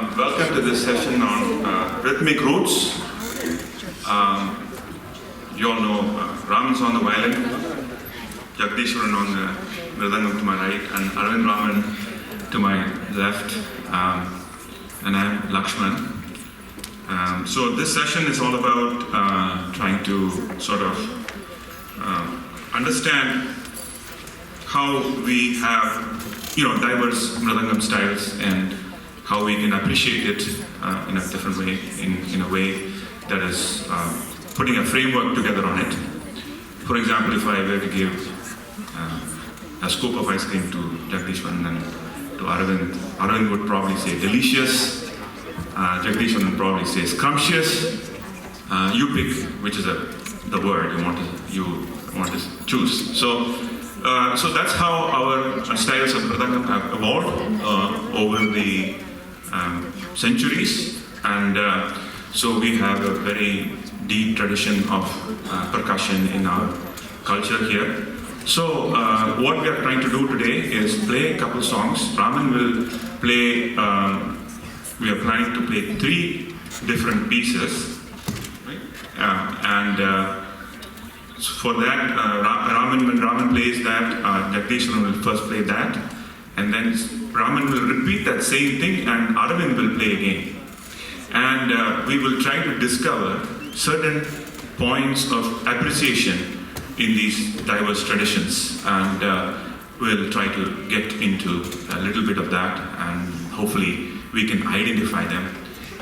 Welcome to this session on rhythmic roots. You all know Raman's on the violin, Jagdishwaran on the Mridangam to my right, and Arvind Raman to my left, and I'm Lakshman. So this session is all about trying to sort of understand how we have diverse Mridangam styles and how we can appreciate it in a different way, in a way that is putting a framework together on it. For example, if I were to give a scoop of ice cream to Jagdishwaran and to Arvind would probably say delicious, Jagdishwaran would probably say scrumptious. You pick which is the word you want to choose. So that's how our styles of Mridangam have evolved over the centuries, and so we have a very deep tradition of percussion in our culture here. So what we are trying to do today is play a couple songs. Raman will play, we are planning to play 3 different pieces, right? For that, when Raman plays that, Jagdishwaran will first play that, and then Raman will repeat that same thing and Arvind will play again. And we will try to discover certain points of appreciation in these diverse traditions, and we'll try to get into a little bit of that, and hopefully we can identify them.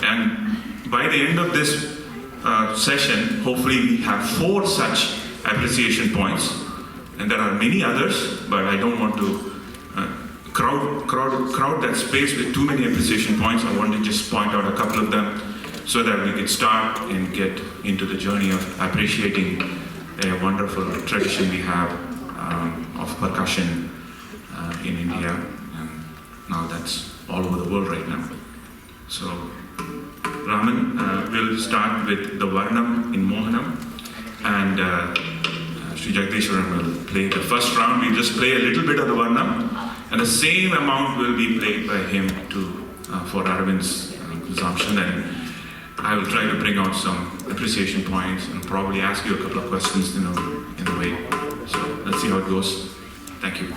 And by the end of this session, hopefully we have 4 such appreciation points, and there are many others, but I don't want to crowd that space with too many appreciation points. I want to just point out a couple of them so that we can start and get into the journey of appreciating a wonderful tradition we have of percussion in India, and now that's all over the world right now. So Raman will start with the Varnam in Mohanam, and Sri Jagdishwaran will play the first round. We just play a little bit of the Varnam, and the same amount will be played by him for Arvind's consumption, and I will try to bring out some appreciation points and probably ask you a couple of questions in a way. So let's see how it goes. Thank you.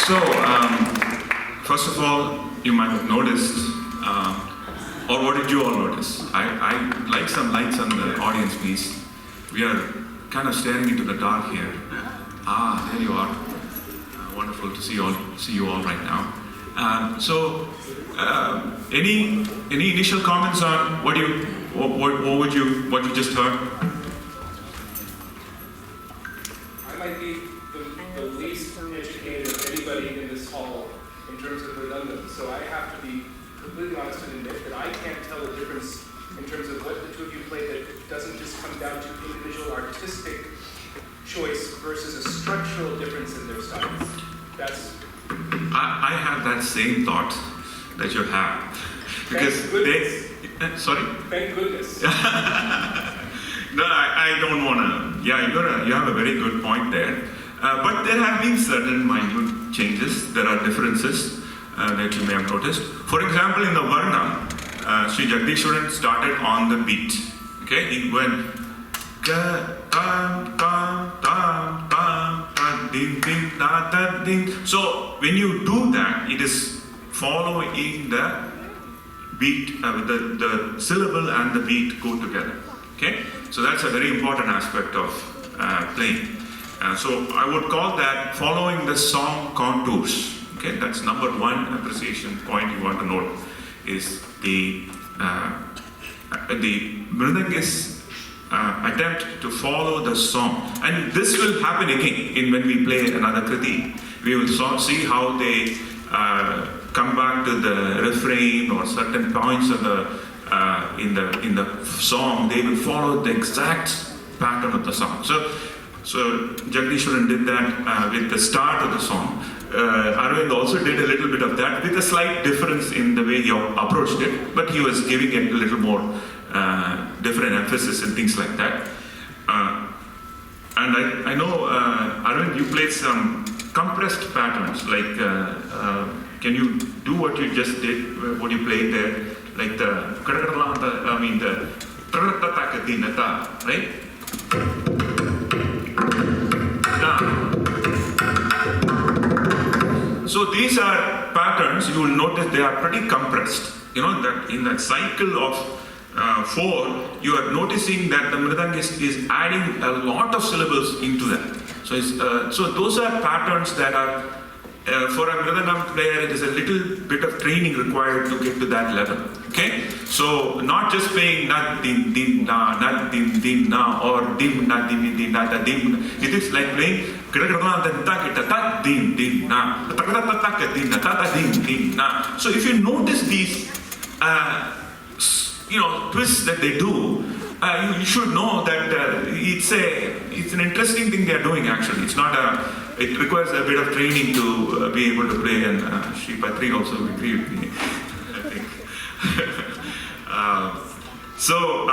So, first of all, you might have noticed, or what did you all notice? I like some lights on the audience, please. We are kind of staring into the dark here. Ah, there you are. Wonderful to see you all right now. Any initial comments on what you just heard? I might be the least educated of anybody in this hall in terms of Mridangam, so I have to be completely honest and admit that I can't tell the difference in terms of what the two of you play, that doesn't just come down to individual artistic choice versus a structural difference in their styles. I have that same thought that you have. Because sorry? Thank goodness. No, I don't want to. Yeah, you have a very good point there. But there have been certain minute changes. There are differences that you may have noticed. For example, in the Varna, Sri Jagdishwaran started on the beat. Okay, he went ga, tam, tam, tam, tam, tam, ding, ding, da, da, ding. So when you do that, it is following the beat, the syllable and the beat go together. Okay, so that's a very important aspect of playing. So I would call that following the song contours. Okay, that's number one appreciation point you want to note is the Mridangist attempt to follow the song. And this will happen again when we play another kriti. We will see how they come back to the refrain or certain points of in the song. They will follow the exact pattern of the song. So Jagdishwaran did that with the start of the song. Arvind also did a little bit of that with a slight difference in the way he approached it, but he was giving it a little more different emphasis and things like that. And I know, Arvind, you played some compressed patterns, like can you do what you just did, what you played there, like the right? So these are patterns, you will notice they are pretty compressed. You know, that in that cycle of 4, you are noticing that the Mridangist is adding a lot of syllables into that. So those are patterns that are, for a Mridangam player, it is a little bit of training required to get to that level. Okay? So not just playing na dim dim na, na dim dim na, or dim na dim dim na da dim. It is like playing dim dim na, dim dim na. So if you notice these twists that they do, you should know that it's an interesting thing they are doing actually. It's not it requires a bit of training to be able to play, and Sri Patri also agreed with me, I think. So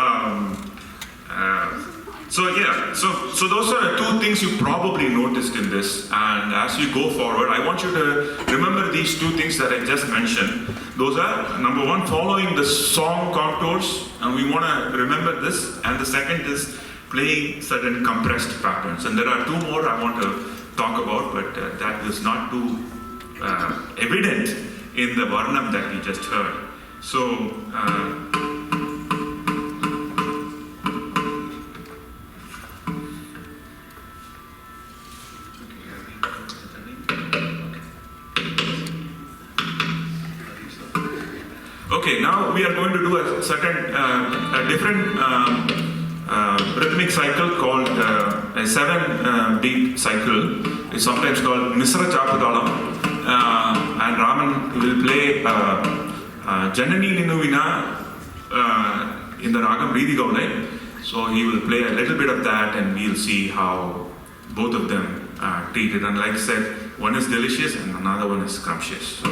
those are the two things you probably noticed in this, and as you go forward, I want you to remember these two things that I just mentioned. Those are, number one, following the song contours, and we want to remember this, and the second is playing certain compressed patterns. And there are two more I want to talk about, but that was not too evident in the Varnam that we just heard. So, okay, now we are going to do a certain, a different rhythmic cycle called a 7-beat cycle. It's sometimes called Misra Chapudalam. And Raman will play Janani Ninuvina in the Ragam Ridi Gaulai. So he will play a little bit of that, and we'll see how both of them are treated. And like I said, one is delicious and another one is scrumptious. So,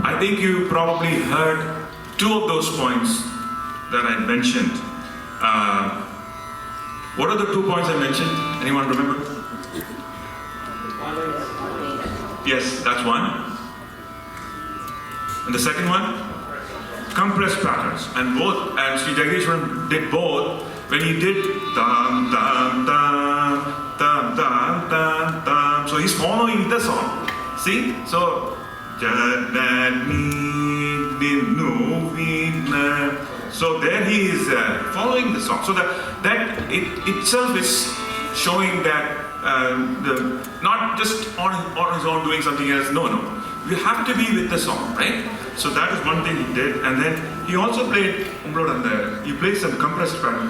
I think you probably heard two of those points that I mentioned. What are the 2 points I mentioned? Anyone remember? Yes, that's one. And the second one? Compressed patterns. And both, and Sri Jagdishwaran did both when he did dum dum dum dum dum dum dum. So he's following the song. See? So so there he is following the song. So that it itself is showing that not just on his own doing something else. No. You have to be with the song, right? So that is one thing he did. And then he also played he played some compressed pattern.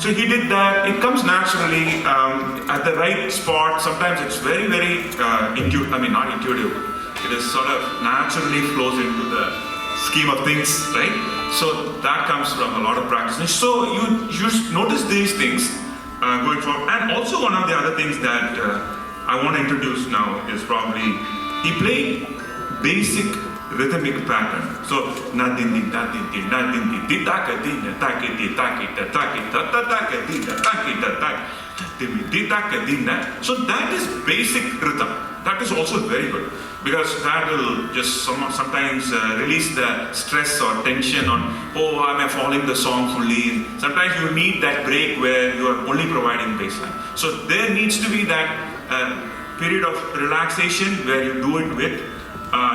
So he did that. It comes naturally at the right spot. Sometimes it's very, very intuitive. I mean, not intuitive. It is sort of naturally flows into the scheme of things, right? So that comes from a lot of practice. And so you notice these things going forward. And also one of the other things that I want to introduce now is probably he played basic rhythmic pattern. So nadindi nadindi nadindi ditakadina takiti takita takita takadina takita takadina. So that is basic rhythm. That is also very good because that will just sometimes release the stress or tension on am I following the song fully. Sometimes you need that break where you are only providing baseline. So there needs to be that period of relaxation where you do it with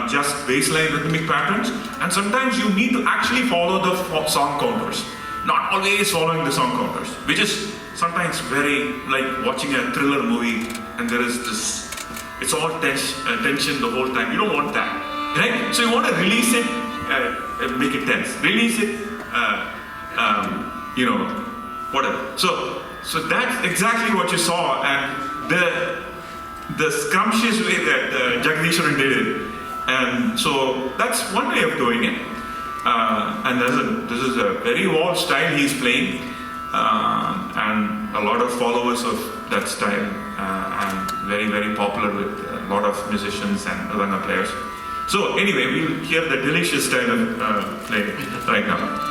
just baseline rhythmic patterns, and sometimes you need to actually follow the song counters, not always following the song counters, which is sometimes very like watching a thriller movie and there is this, it's all tension the whole time. You don't want that, right? So you want to release it, make it tense, release it, whatever. So that's exactly what you saw, and the scrumptious way that Jagdishwaran did it. And so that's one way of doing it. And this is a very evolved style he's playing, and a lot of followers of that style, and very, very popular with a lot of musicians and mridanga players. So anyway, we'll hear the delicious style of playing right now.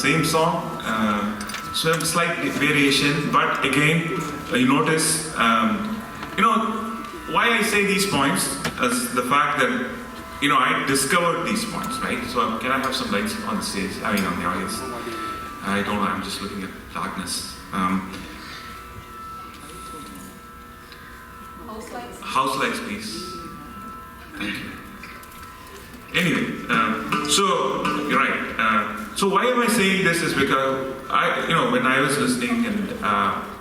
same song, so a slight variation, but again, you notice, why I say these points is the fact that, I discovered these points, right? So can I have some lights on the stage, on the audience? I don't know, I'm just looking at darkness. House lights, please. Thank you. Anyway, so you're right. So why am I saying this is because when I was listening and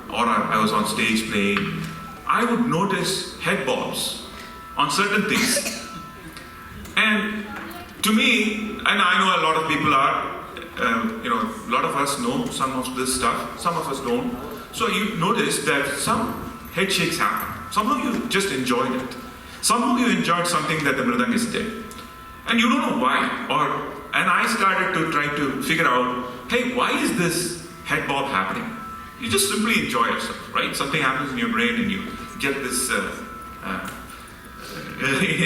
or I was on stage playing, I would notice head bobs on certain things. And to me, and I know a lot of people are, a lot of us know some of this stuff, some of us don't. So you notice that some head shakes happen. Somehow you just enjoyed it. Somehow you enjoyed something that the mridangist did. And you don't know why. And I started to try to figure out, hey, why is this head bob happening? You just simply enjoy yourself, right? Something happens in your brain and you get this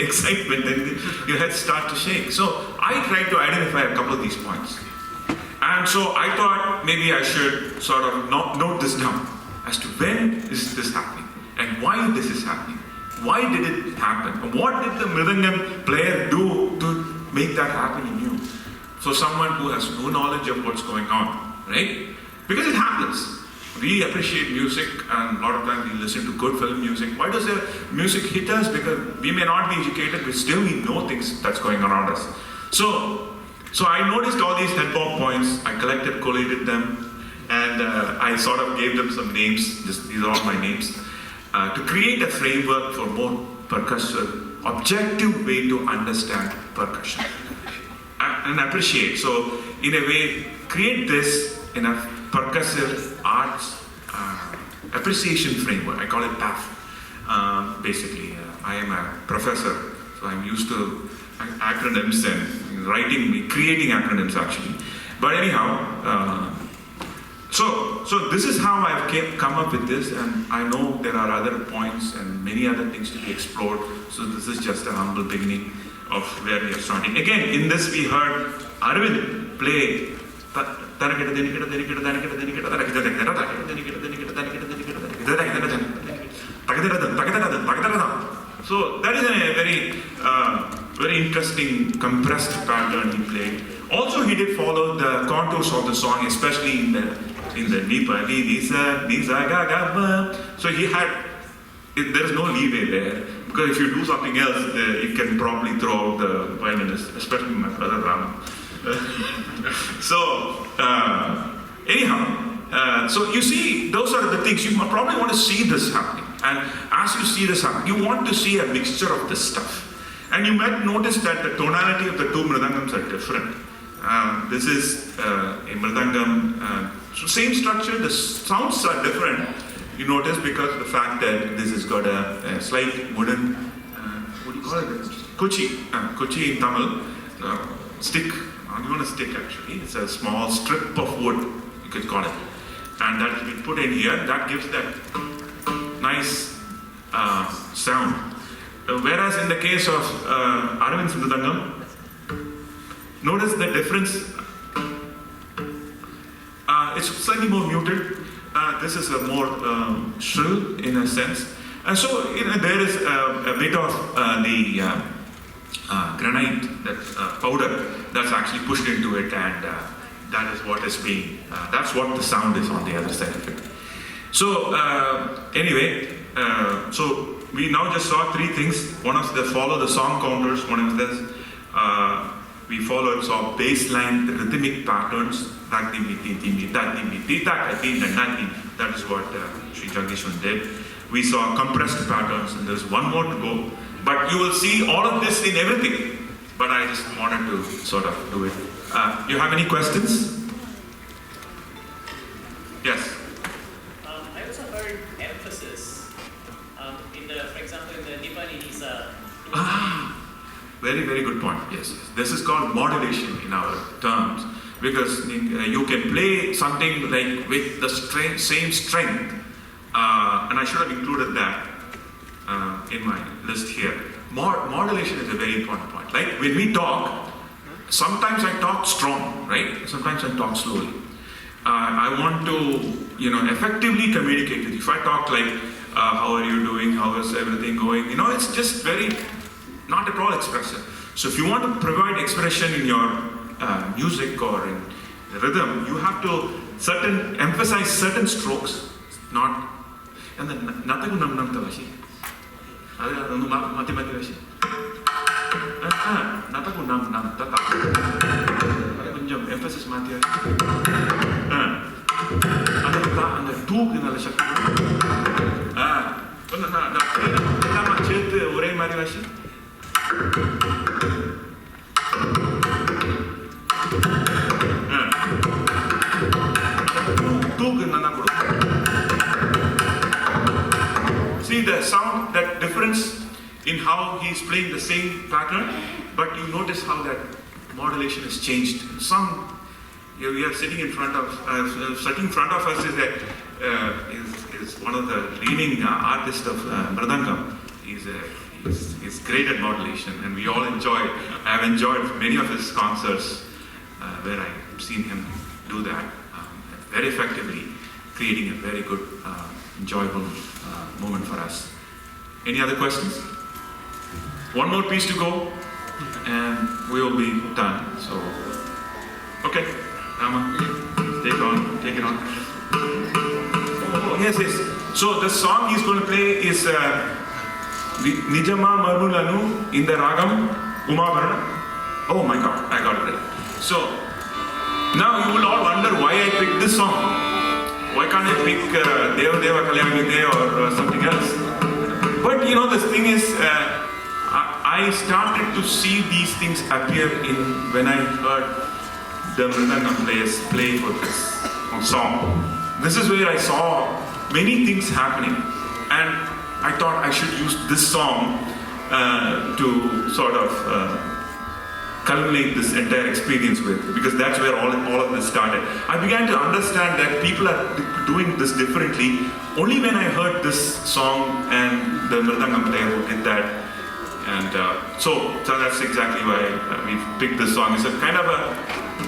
excitement and your head starts to shake. So I tried to identify a couple of these points. And so I thought maybe I should sort of note this down as to when is this happening and why this is happening. Why did it happen? What did the mridangam player do to make that happen in you? For someone who has no knowledge of what's going on, right? Because it happens. We appreciate music and a lot of times we listen to good film music. Why does the music hit us? Because we may not be educated, but still we know things that's going on around us. So I noticed all these head bob points. I collected, collated them, and I sort of gave them some names. These are all my names. To create a framework for more percussive, objective way to understand percussion and appreciate. So in a way, create this in a percussive arts appreciation framework. I call it PAF. Basically, I am a professor, so I'm used to acronyms and creating acronyms actually. But anyhow, So this is how I've come up with this, and I know there are other points and many other things to be explored. So this is just a humble beginning of where we are starting. Again, in this we heard Arvind play. So that is a very interesting compressed pattern he played. Also, he did follow the contours of the song, especially in the Nepali, Nisa, Ga, Ga. So he had, there's no leeway there, because if you do something else, it can probably throw out the violinist, especially my brother Ram. So, anyhow, so you see, those are the things, you probably want to see this happening. And as you see this happening, you want to see a mixture of this stuff. And you might notice that the tonality of the two mridangams are different. This is a mridangam, so same structure, the sounds are different, you notice, because of the fact that this has got a slight wooden, what do you call it? Kuchi in Tamil, stick, not even a stick actually, it's a small strip of wood, you could call it. And that has been put in here, that gives that nice sound. Whereas in the case of Arvind's mridangam, notice the difference. It's slightly more muted. This is a more shrill in a sense. And so there is a bit of the granite, that powder, that's actually pushed into it, and that is what is being, that's what the sound is on the other side of it. So anyway, so we now just saw three things. One is the follow the song counters, one is this. We saw baseline rhythmic patterns. That is what Sri Jagdishwan did. We saw compressed patterns, and there's one more to go. But you will see all of this in everything. But I just wanted to sort of do it. You have any questions? Yes. I also heard emphasis for example, in the Nepali Nisa. Very, very good point. Yes. This is called modulation in our terms, because you can play something like with the same strength, and I should have included that in my list here. Modulation is a very important point. Like when we talk, sometimes I talk strong, right? Sometimes I talk slowly. I want to, effectively communicate with you. If I talk like, how are you doing? How is everything going? It's just very, not at all expressive. So if you want to provide expression in your music or in rhythm, you have to emphasize certain strokes, not, and then nataku nam nam tavashi. Adu mati mati vashi. Nataku nam nam tata. Adu konjam emphasis mati vashi. Adu ta and the two kinala shakti. Na nama chethu ore mari vashi. See the sound, that difference in how he is playing the same pattern, but you notice how that modulation has changed. We are sitting in front of us is one of the leading artists of Mridangam. He's great at modulation, and we all I have enjoyed many of his concerts where I've seen him do that very effectively, creating a very good, enjoyable moment for us. Any other questions? One more piece to go, and we will be done. So, okay, Rama, take it on. Oh, yes. So the song he's going to play is Nijama Marmulanu in the Ragam Umabharana. Oh my God, I got it right. So, now you will all wonder why I picked this song. Why can't I pick Deva Deva Kalyanite or something else? But the thing is, I started to see these things appear when I heard the Mridangam players play for this song. This is where I saw many things happening, and I thought I should use this song to sort of culminate this entire experience with, because that's where all of this started. I began to understand that people are doing this differently only when I heard this song and the Mridangam player who did that. And so that's exactly why we picked this song. It's a kind of a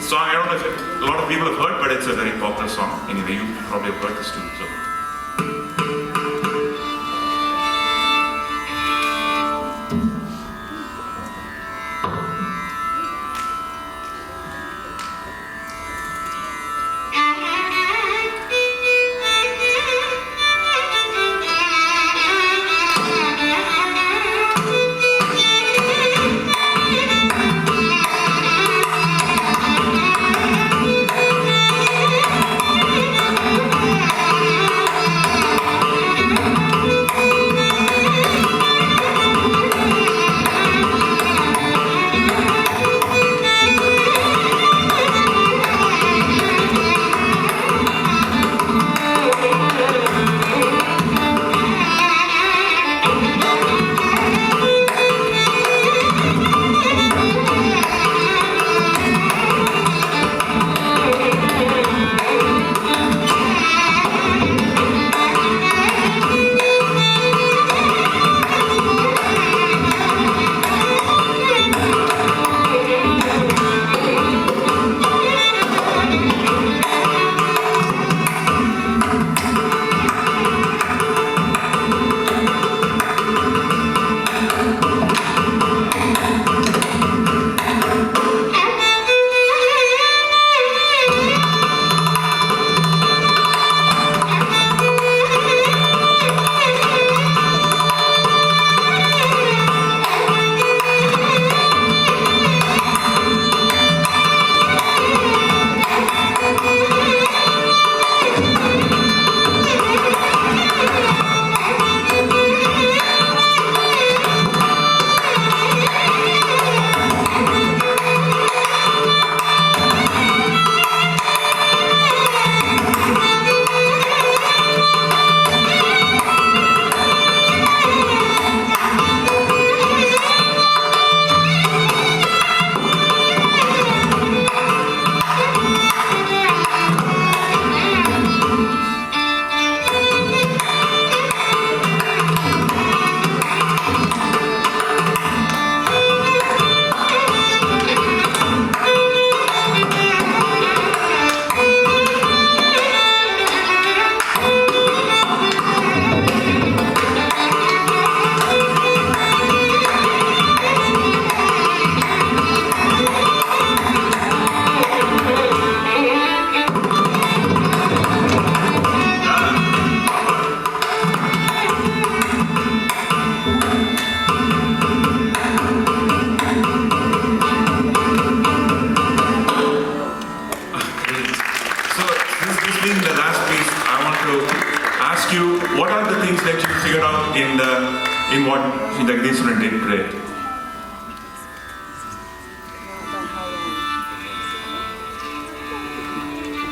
song, I don't know if a lot of people have heard, but it's a very popular song. Anyway, you probably have heard this too. So. Thank you.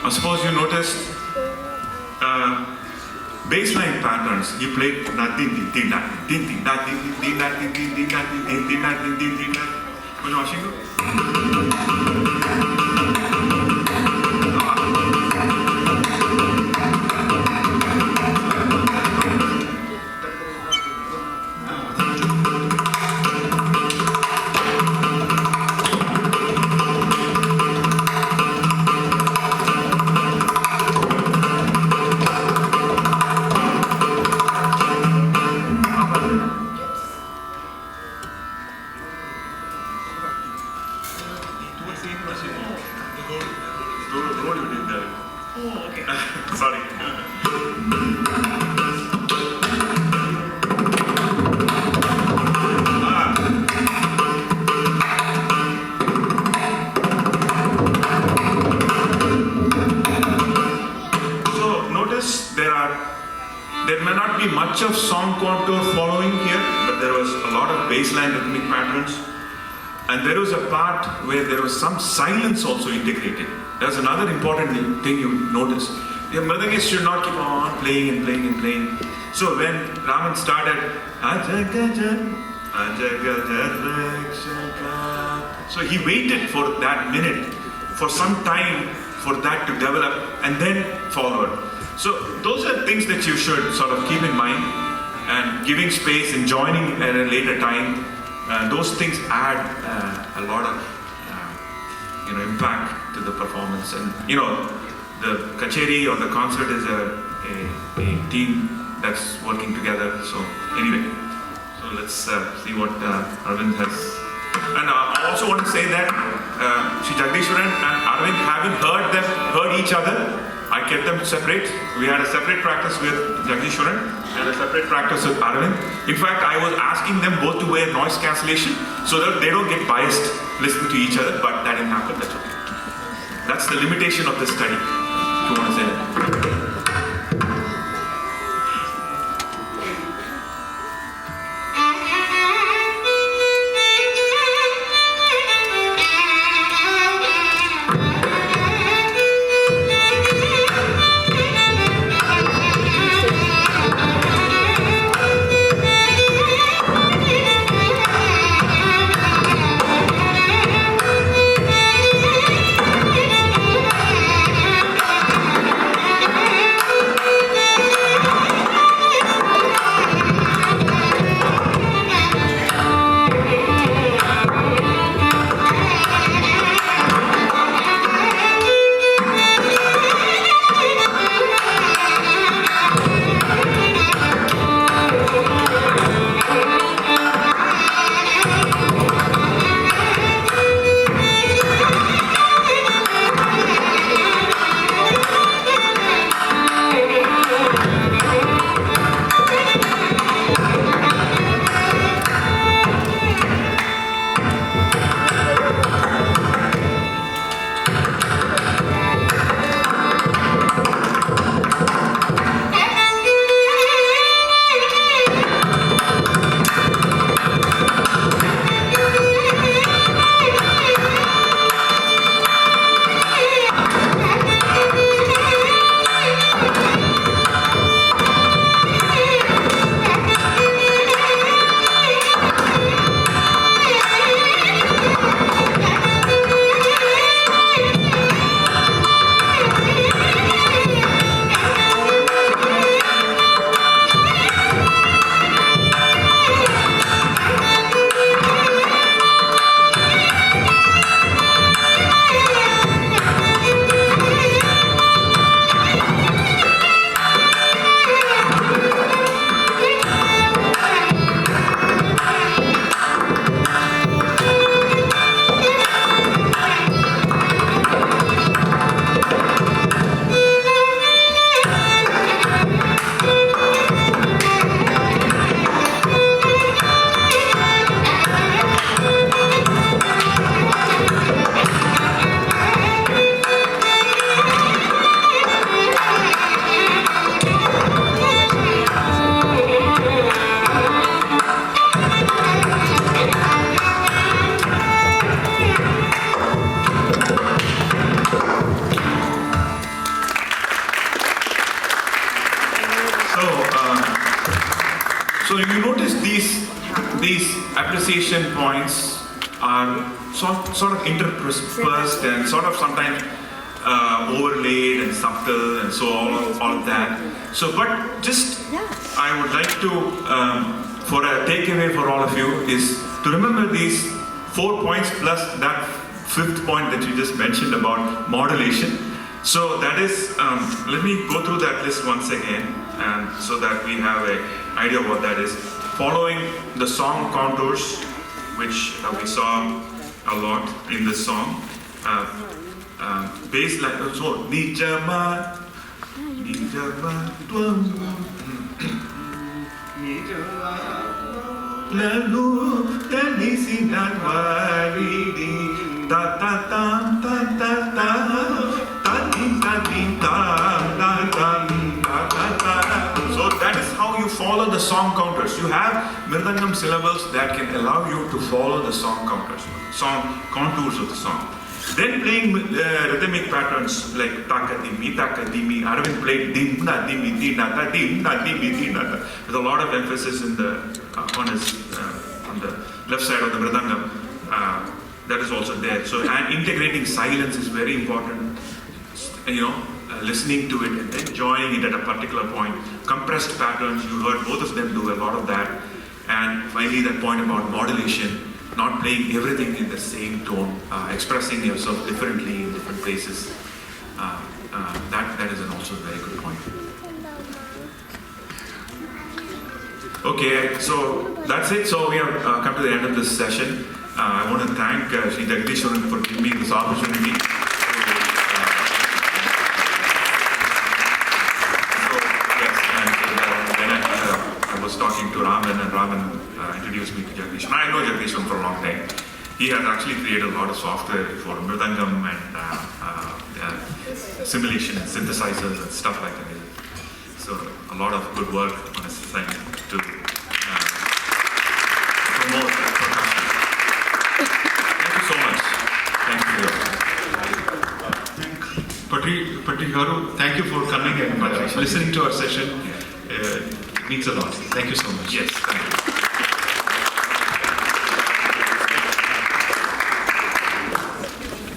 Or suppose you noticed baseline patterns. He played na din din din na din din na din din na din din din na din din na din din din na. கொஞ்சம் வாசிங்க. Oh, okay. Sorry. So notice there may not be much of song contour following here, but there was a lot of baseline rhythmic patterns. And there was a part where there was some silence also integrated. That's another important thing you notice. The mridangist should not keep on playing and playing and playing. So when Raman started, so he waited for that minute, for some time for that to develop and then followed. So those are things that you should sort of keep in mind, and giving space and joining at a later time. Those things add a lot of impact to the performance. And the kacheri or the concert is a team that's working together. So anyway, so let's see what Arvind has. And I also want to say that Sri Jagdishwaran and Arvind haven't heard each other. I kept them separate. We had a separate practice with Jagdishwaran and a separate practice with Arvind. In fact, I was asking them both to wear noise cancellation so that they don't get biased listening to each other, but that didn't happen. That's okay. That's the limitation of the study, if you want to say that. appreciation points are sort of interspersed and sort of sometimes overlaid and subtle and so all of that. So, but just I would like to, for a takeaway for all of you is to remember these 4 points plus that 5th point that you just mentioned about modulation. So that is, let me go through that list once again, and so that we have an idea of what that is. Following the song contours, which we saw a lot in this song. Bass line, so Nijama, Lalu tanisi nanwari ta ta ta ta ta ta ta. So that is how you follow the song counters. You have Mridangam syllables that can allow you to follow the song counters, song contours of the song. Then playing rhythmic patterns like takadimi, takadimi. Arvind played dimna dimi dinata dimna dimi dinata with a lot of emphasis in the on the left side of the mridangam. That is also there. So and integrating silence is very important. Listening to it and then joining it at a particular point. Compressed patterns, you heard both of them do a lot of that. And finally, that point about modulation. Not playing everything in the same tone, expressing yourself differently in different places. That is also a very good point. Okay, so that's it. So we have come to the end of this session. I want to thank Sri Jagdishwaran for giving me this opportunity. I was talking to Raman, and Raman introduced me to Jagdishwaran. I know Jagdishwaran for a long time. He has actually created a lot of software for Mridangam and simulation and synthesizers and stuff like that. So a lot of good work on his assignment to promote percussion. Thank you so much. Thank you. Patri Garu, thank you for coming and listening to our session. It means a lot. Thank you so much. Yes, thank you.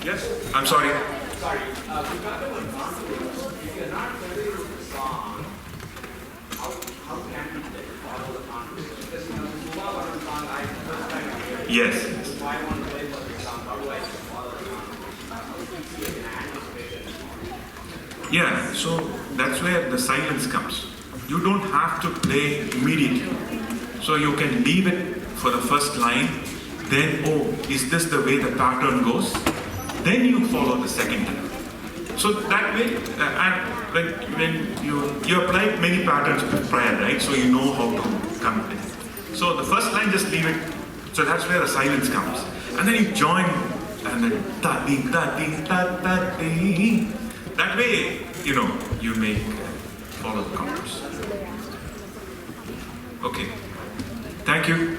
Yes, I'm sorry. Sorry, we've got the one contours. If you're not familiar with the song, how can you follow the contours? Because the Mula Varan song, I first time I hear it. Yes. So I want to play for the song, how do I follow the contours? How do you see it in anticipation? Yeah, so that's where the silence comes. You don't have to play immediately. So you can leave it for the first line, then, oh, is this the way the pattern goes? Then you follow the second line. So that way, when you applied many patterns prior, right? So you know how to come in. So the first line, just leave it. So that's where the silence comes. And then you join, and then ta-ding, ta-ding, ta-ta-ding. That way, you make follow the contours. Okay. Thank you.